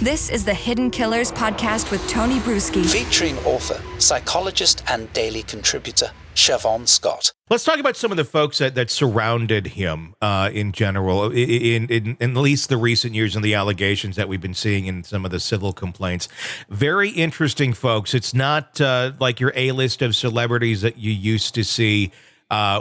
This is the Hidden Killers podcast with Tony Brueski. Featuring author, psychologist, and daily contributor, Shavaun Scott. Let's talk about some of the folks that surrounded him in general, in at least the recent years and the allegations that we've been seeing in some of the civil complaints. Very interesting folks. It's not like your A-list of celebrities that you used to see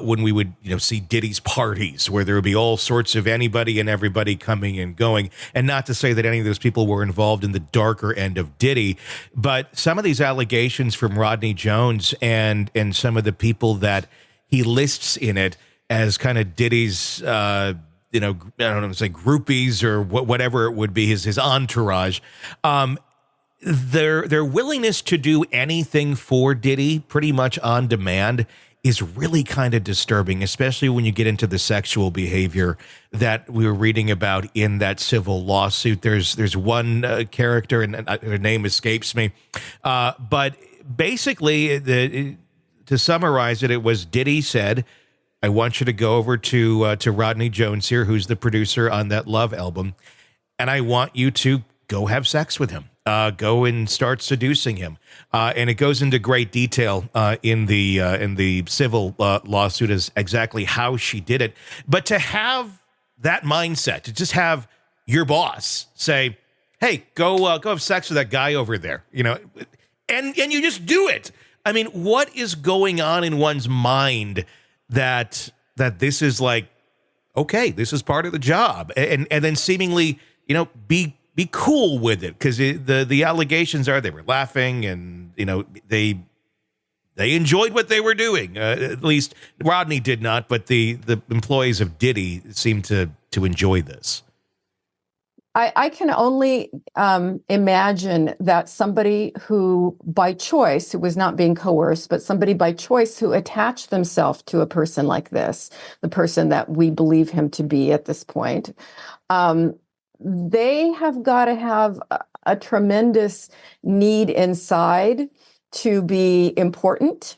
when we would, see Diddy's parties, where there would be all sorts of anybody and everybody coming and going. And not to say that any of those people were involved in the darker end of Diddy, but some of these allegations from Rodney Jones and some of the people that he lists in it as kind of Diddy's, I don't know, say groupies or whatever it would be, his entourage. Their willingness to do anything for Diddy pretty much on demand is really kind of disturbing, especially when you get into the sexual behavior that we were reading about in that civil lawsuit. There's one character, and her name escapes me, but basically, to summarize it, it was Diddy said, "I want you to go over to Rodney Jones here, who's the producer on that Love album, and I want you to go have sex with him. Go and start seducing him." And it goes into great detail in the civil lawsuit as exactly how she did it. But to have that mindset, to just have your boss say, "Hey, go have sex with that guy over there," and you just do it. I mean, what is going on in one's mind that this is like, okay, this is part of the job, and then seemingly, be cool with it, because the allegations are they were laughing and they enjoyed what they were doing. At least Rodney did not, but the employees of Diddy seemed to enjoy this. I can only imagine that somebody who by choice, who was not being coerced, but somebody by choice who attached themselves to a person like this, the person that we believe him to be at this point, they have got to have a tremendous need inside to be important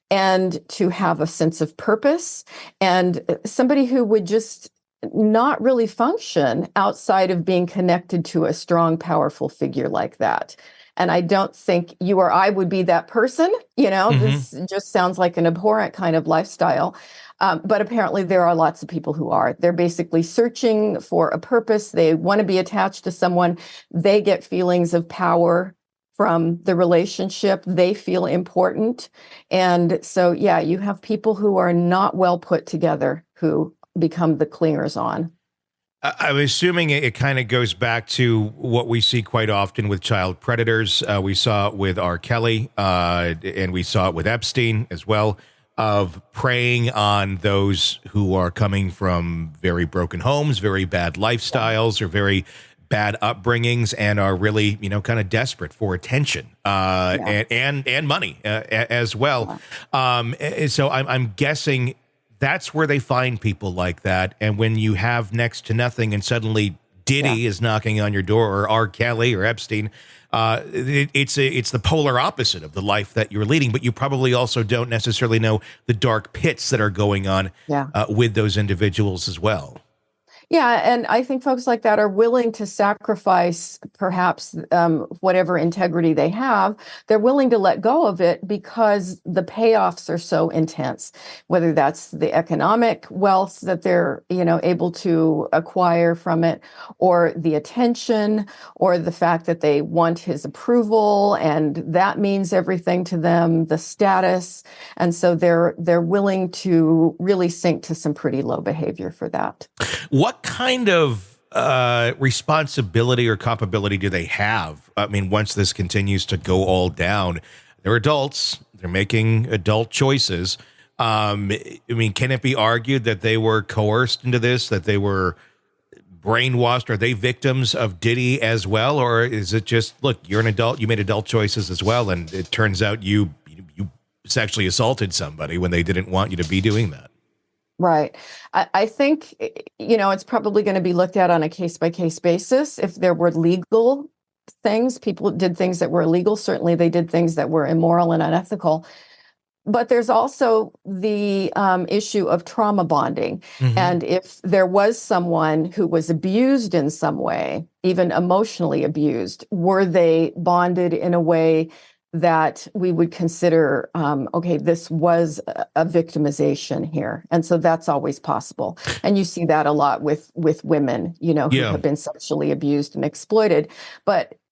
and to have a sense of purpose, and somebody who would just not really function outside of being connected to a strong, powerful figure like that. And I don't think you or I would be that person. This just sounds like an abhorrent kind of lifestyle. But apparently there are lots of people who are. They're basically searching for a purpose. They want to be attached to someone. They get feelings of power from the relationship. They feel important. And so, yeah, you have people who are not well put together who become the clingers on. I'm assuming it kind of goes back to what we see quite often with child predators. We saw it with R. Kelly, and we saw it with Epstein as well, of preying on those who are coming from very broken homes, very bad lifestyles, or very bad upbringings, and are really, kind of desperate for attention and money as well. So I'm guessing that's where they find people like that. And when you have next to nothing and suddenly Diddy is knocking on your door, or R. Kelly or Epstein, it's the polar opposite of the life that you're leading. But you probably also don't necessarily know the dark pits that are going on with those individuals as well. Yeah, and I think folks like that are willing to sacrifice perhaps whatever integrity they have. They're willing to let go of it because the payoffs are so intense, whether that's the economic wealth that they're, able to acquire from it, or the attention, or the fact that they want his approval, and that means everything to them, the status. And so they're willing to really sink to some pretty low behavior for that. What kind of responsibility or culpability do they have? I mean, once this continues to go all down, they're adults, they're making adult choices. Can it be argued that they were coerced into this, that they were brainwashed? Are they victims of Diddy as well? Or is it just, look, you're an adult, you made adult choices as well, and it turns out you sexually assaulted somebody when they didn't want you to be doing that? Right. I think, it's probably going to be looked at on a case-by-case basis. If there were legal things, people did things that were illegal. Certainly they did things that were immoral and unethical. But there's also the issue of trauma bonding. And if there was someone who was abused in some way, even emotionally abused, were they bonded in a way that we would consider, okay, this was a victimization here? And so that's always possible. And you see that a lot with women, who have been sexually abused and exploited.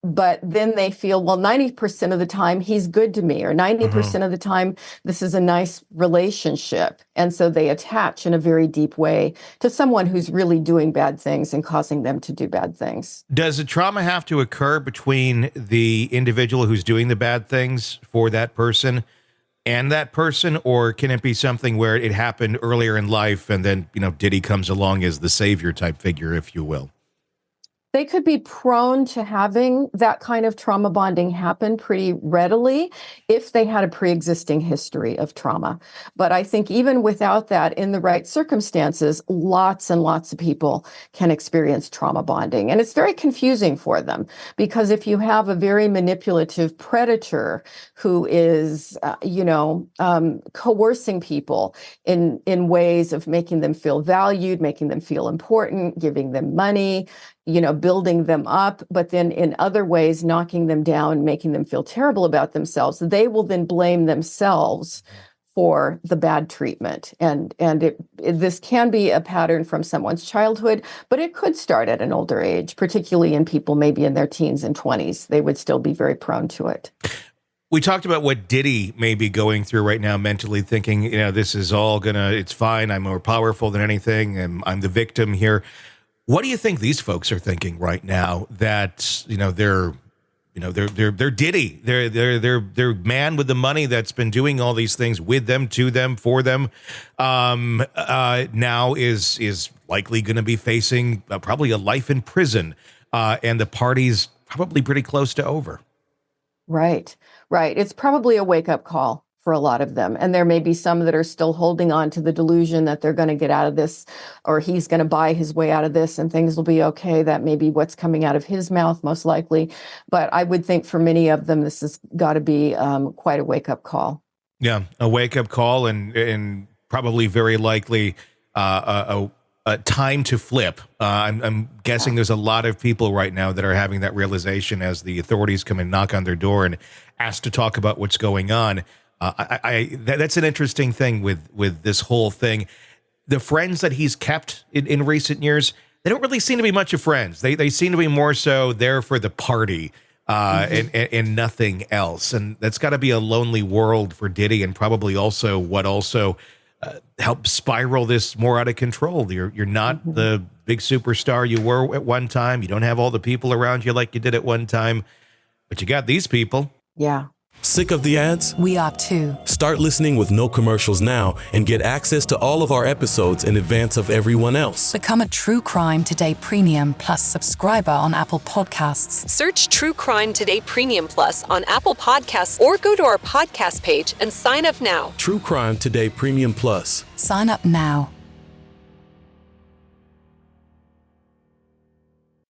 But then they feel, well, 90% of the time he's good to me, or 90% of the time this is a nice relationship. And so they attach in a very deep way to someone who's really doing bad things and causing them to do bad things. Does the trauma have to occur between the individual who's doing the bad things for that person and that person, or can it be something where it happened earlier in life and then, Diddy comes along as the savior type figure, if you will? They could be prone to having that kind of trauma bonding happen pretty readily if they had a pre-existing history of trauma. But I think even without that, in the right circumstances, lots and lots of people can experience trauma bonding. And it's very confusing for them, because if you have a very manipulative predator who is, coercing people in ways of making them feel valued, making them feel important, giving them money, building them up, but then in other ways, knocking them down, making them feel terrible about themselves, they will then blame themselves for the bad treatment. And this can be a pattern from someone's childhood, but it could start at an older age, particularly in people maybe in their teens and 20s. They would still be very prone to it. We talked about what Diddy may be going through right now, mentally thinking, this is all it's fine. I'm more powerful than anything. And I'm the victim here. What do you think these folks are thinking right now that, they're Diddy, they're man with the money that's been doing all these things with them, to them, for them, now is likely going to be facing probably a life in prison, and the party's probably pretty close to over. Right. It's probably a wake-up call for a lot of them. And there may be some that are still holding on to the delusion that they're going to get out of this, or he's going to buy his way out of this and things will be okay. That may be what's coming out of his mouth, most likely. But I would think for many of them, this has got to be quite a wake-up call. Yeah, a wake-up call and probably very likely a time to flip. I'm guessing there's a lot of people right now that are having that realization as the authorities come and knock on their door and ask to talk about what's going on. That's an interesting thing with this whole thing. The friends that he's kept in recent years, they don't really seem to be much of friends. They seem to be more so there for the party and nothing else. And that's got to be a lonely world for Diddy, and probably also helps spiral this more out of control. You're not the big superstar you were at one time. You don't have all the people around you like you did at one time, but you got these people. Yeah. Sick of the ads? We are too. Start listening with no commercials now and get access to all of our episodes in advance of everyone else. Become a True Crime Today Premium Plus subscriber on Apple Podcasts. Search True Crime Today Premium Plus on Apple Podcasts or go to our podcast page and sign up now. True Crime Today Premium Plus. Sign up now.